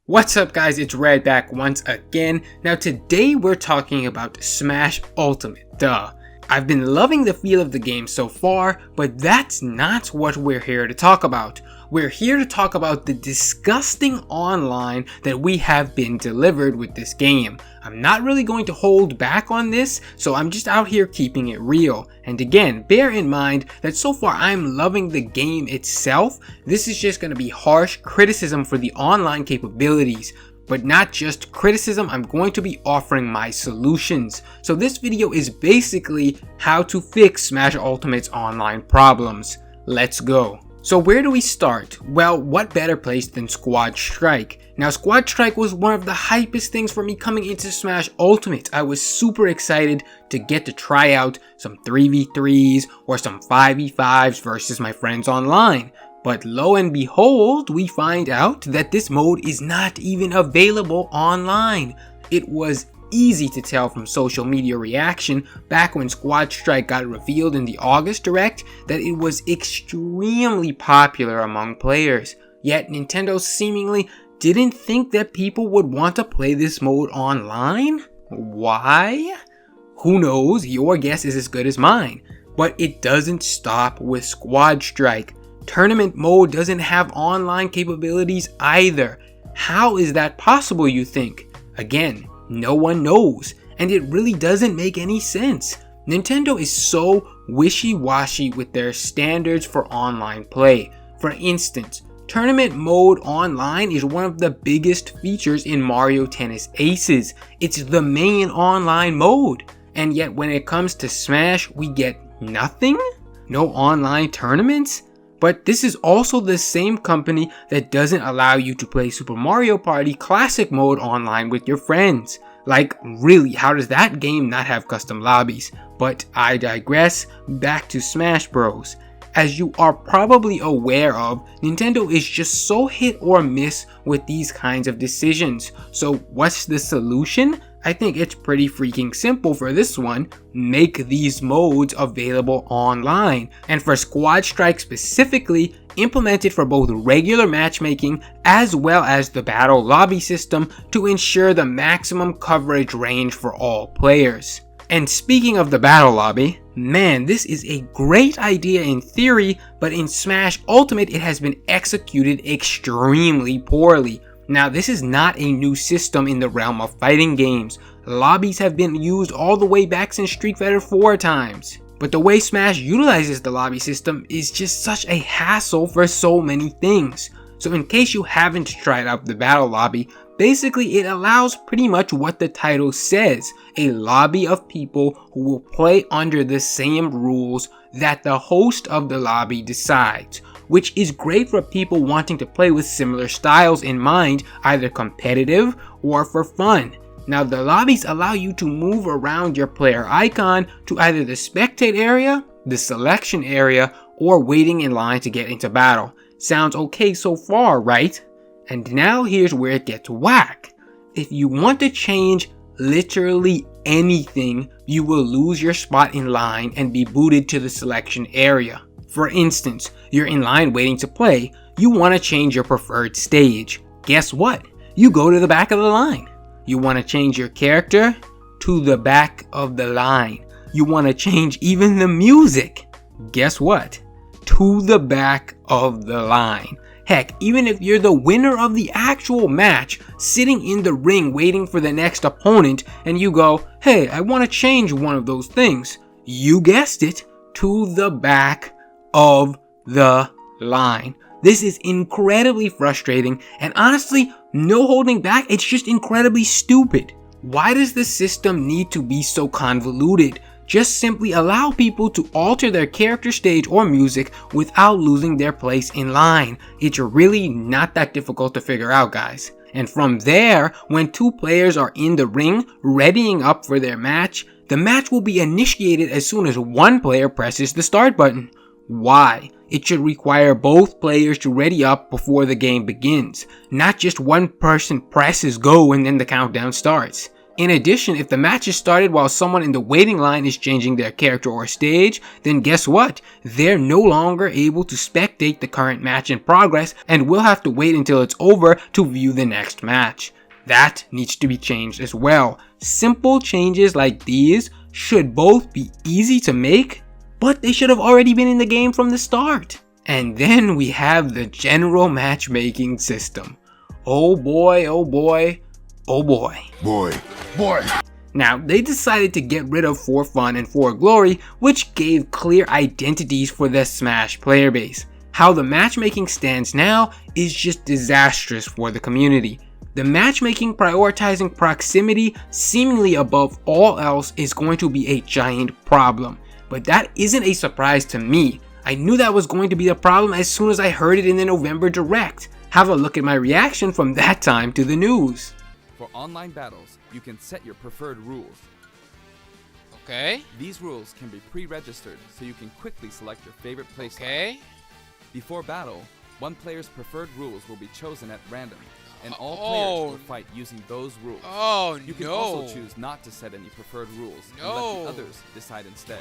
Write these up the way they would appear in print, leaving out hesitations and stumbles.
What's up guys, it's Red back once again. Now today we're talking about Smash Ultimate, duh. I've been loving the feel of the game so far, but that's not what we're here to talk about. We're here to talk about the disgusting online that we have been delivered with this game. I'm not really going to hold back on this, so I'm just out here keeping it real. And again, bear in mind that so far I'm loving the game itself. This is just going to be harsh criticism for the online capabilities. But not just criticism, I'm going to be offering my solutions. So this video is basically how to fix Smash Ultimate's online problems. Let's go. So where do we start? Well, what better place than Squad Strike? Now Squad Strike was one of the hypest things for me coming into Smash Ultimate. I was super excited to get to try out some 3v3s or some 5v5s versus my friends online. But lo and behold, we find out that this mode is not even available online. It was easy to tell from social media reaction back when Squad Strike got revealed in the August Direct that it was extremely popular among players. Yet Nintendo seemingly didn't think that people would want to play this mode online? Why? Who knows, your guess is as good as mine. But it doesn't stop with Squad Strike. Tournament mode doesn't have online capabilities either. How is that possible, you think? Again, no one knows, and it really doesn't make any sense. Nintendo is so wishy-washy with their standards for online play. For instance, tournament mode online is one of the biggest features in Mario Tennis Aces. It's the main online mode, and yet when it comes to Smash, we get nothing? No online tournaments? But this is also the same company that doesn't allow you to play Super Mario Party Classic mode online with your friends. Like, really, how does that game not have custom lobbies? But I digress, back to Smash Bros. As you are probably aware of, Nintendo is just so hit or miss with these kinds of decisions. So what's the solution? I think it's pretty freaking simple for this one. Make these modes available online. And for Squad Strike specifically, implement it for both regular matchmaking as well as the battle lobby system to ensure the maximum coverage range for all players. And speaking of the battle lobby, man, this is a great idea in theory, but in Smash Ultimate it has been executed extremely poorly. Now this is not a new system in the realm of fighting games. Lobbies have been used all the way back since Street Fighter 4 times. But the way Smash utilizes the lobby system is just such a hassle for so many things. So in case you haven't tried out the battle lobby, basically it allows pretty much what the title says, a lobby of people who will play under the same rules that the host of the lobby decides, which is great for people wanting to play with similar styles in mind, either competitive or for fun. Now the lobbies allow you to move around your player icon to either the spectate area, the selection area, or waiting in line to get into battle. Sounds okay so far, right? And now here's where it gets whack. If you want to change literally anything, you will lose your spot in line and be booted to the selection area. For instance, you're in line waiting to play, you want to change your preferred stage. Guess what? You go to the back of the line. You want to change your character? To the back of the line. You want to change even the music? Guess what? To the back of the line. Heck, even if you're the winner of the actual match, sitting in the ring waiting for the next opponent, and you go, hey, I want to change one of those things. You guessed it, to the back of the line. This is incredibly frustrating, and honestly, no holding back, it's just incredibly stupid. Why does the system need to be so convoluted? Just simply allow people to alter their character stage or music without losing their place in line. It's really not that difficult to figure out, guys. And from there, when two players are in the ring, readying up for their match, the match will be initiated as soon as one player presses the start button. Why? It should require both players to ready up before the game begins, not just one person presses go and then the countdown starts. In addition, if the match is started while someone in the waiting line is changing their character or stage, then guess what? They're no longer able to spectate the current match in progress and will have to wait until it's over to view the next match. That needs to be changed as well. Simple changes like these should both be easy to make, but they should have already been in the game from the start. And then we have the general matchmaking system. Oh boy, oh boy, oh boy. Boy. Now, they decided to get rid of For Fun and For Glory, which gave clear identities for the Smash player base. How the matchmaking stands now is just disastrous for the community. The matchmaking prioritizing proximity seemingly above all else is going to be a giant problem. But that isn't a surprise to me. I knew that was going to be a problem as soon as I heard it in the November Direct. Have a look at my reaction from that time to the news. For online battles, you can set your preferred rules. Okay. These rules can be pre-registered so you can quickly select your favorite playstyle. Okay. Before battle, one player's preferred rules will be chosen at random, and all players will fight using those rules. Oh, you can also choose not to set any preferred rules and let the others decide instead.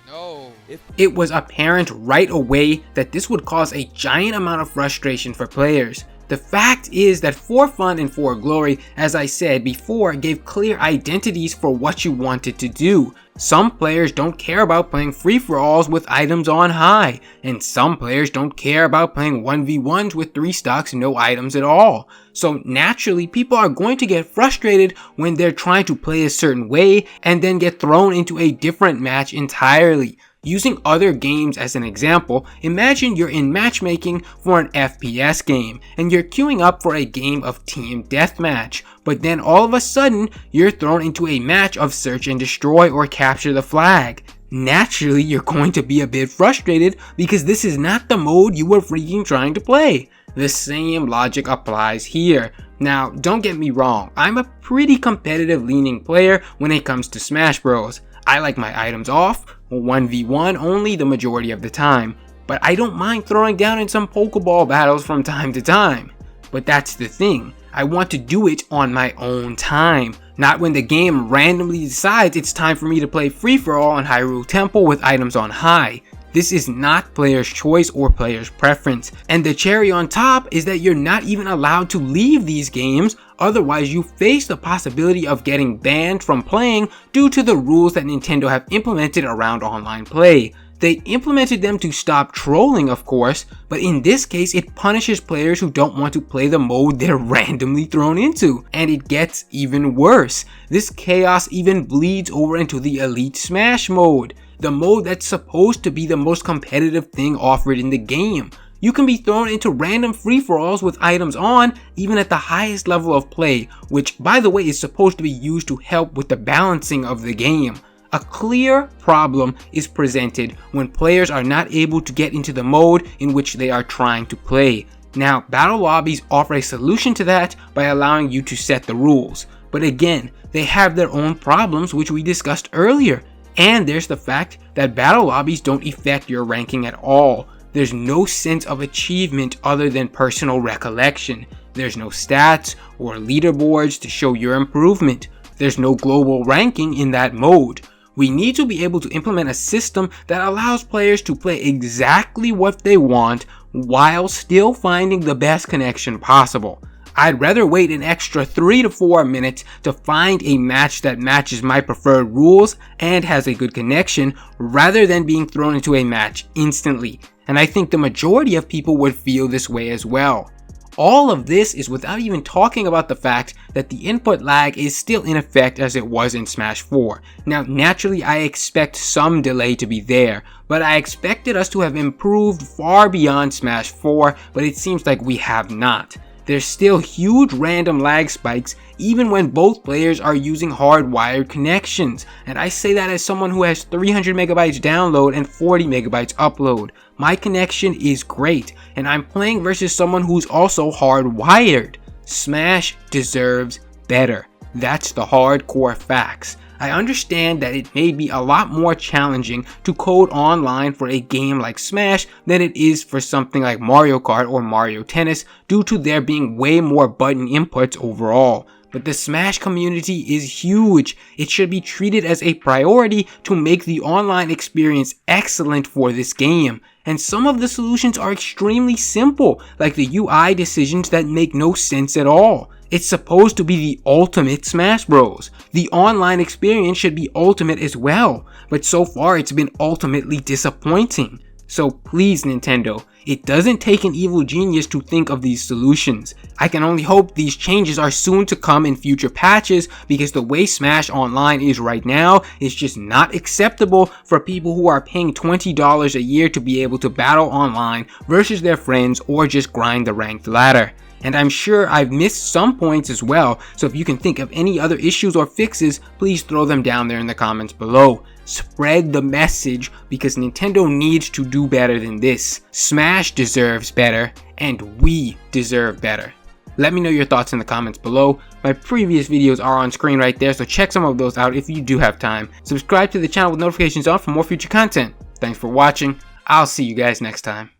No. It was apparent right away that this would cause a giant amount of frustration for players. The fact is that For Fun and For Glory, as I said before, gave clear identities for what you wanted to do. Some players don't care about playing free-for-alls with items on high, and some players don't care about playing 1v1s with 3 stocks, no items at all. So naturally, people are going to get frustrated when they're trying to play a certain way and then get thrown into a different match entirely. Using other games as an example, imagine you're in matchmaking for an FPS game, and you're queuing up for a game of team deathmatch, but then all of a sudden, you're thrown into a match of search and destroy or capture the flag. Naturally, you're going to be a bit frustrated because this is not the mode you were freaking trying to play. The same logic applies here. Now, don't get me wrong, I'm a pretty competitive leaning player when it comes to Smash Bros. I like my items off, 1v1 only the majority of the time, but I don't mind throwing down in some Pokeball battles from time to time. But that's the thing, I want to do it on my own time, not when the game randomly decides it's time for me to play free-for-all on Hyrule Temple with items on high. This is not player's choice or player's preference, and the cherry on top is that you're not even allowed to leave these games, otherwise you face the possibility of getting banned from playing due to the rules that Nintendo have implemented around online play. They implemented them to stop trolling, of course, but in this case it punishes players who don't want to play the mode they're randomly thrown into, and it gets even worse. This chaos even bleeds over into the Elite Smash mode, the mode that's supposed to be the most competitive thing offered in the game. You can be thrown into random free-for-alls with items on, even at the highest level of play, which by the way is supposed to be used to help with the balancing of the game. A clear problem is presented when players are not able to get into the mode in which they are trying to play. Now, battle lobbies offer a solution to that by allowing you to set the rules. But again, they have their own problems which we discussed earlier. And there's the fact that battle lobbies don't affect your ranking at all. There's no sense of achievement other than personal recollection. There's no stats or leaderboards to show your improvement. There's no global ranking in that mode. We need to be able to implement a system that allows players to play exactly what they want while still finding the best connection possible. I'd rather wait an extra 3 to 4 minutes to find a match that matches my preferred rules and has a good connection rather than being thrown into a match instantly. And I think the majority of people would feel this way as well. All of this is without even talking about the fact that the input lag is still in effect as it was in Smash 4. Now naturally I expect some delay to be there, but I expected us to have improved far beyond Smash 4, but it seems like we have not. There's still huge random lag spikes even when both players are using hardwired connections, and I say that as someone who has 300 megabytes download and 40 megabytes upload. My connection is great, and I'm playing versus someone who's also hardwired. Smash deserves better. That's the hardcore facts. I understand that it may be a lot more challenging to code online for a game like Smash than it is for something like Mario Kart or Mario Tennis due to there being way more button inputs overall. but the Smash community is huge. It should be treated as a priority to make the online experience excellent for this game. And some of the solutions are extremely simple, like the UI decisions that make no sense at all. It's supposed to be the ultimate Smash Bros. The online experience should be ultimate as well, but so far it's been ultimately disappointing. So please Nintendo, it doesn't take an evil genius to think of these solutions. I can only hope these changes are soon to come in future patches, because the way Smash Online is right now is just not acceptable for people who are paying $20 a year to be able to battle online versus their friends or just grind the ranked ladder. And I'm sure I've missed some points as well, so if you can think of any other issues or fixes, please throw them down there in the comments below. Spread the message, because Nintendo needs to do better than this. Smash deserves better, and we deserve better. Let me know your thoughts in the comments below. My previous videos are on screen right there, so check some of those out if you do have time. Subscribe to the channel with notifications on for more future content. Thanks for watching. I'll see you guys next time.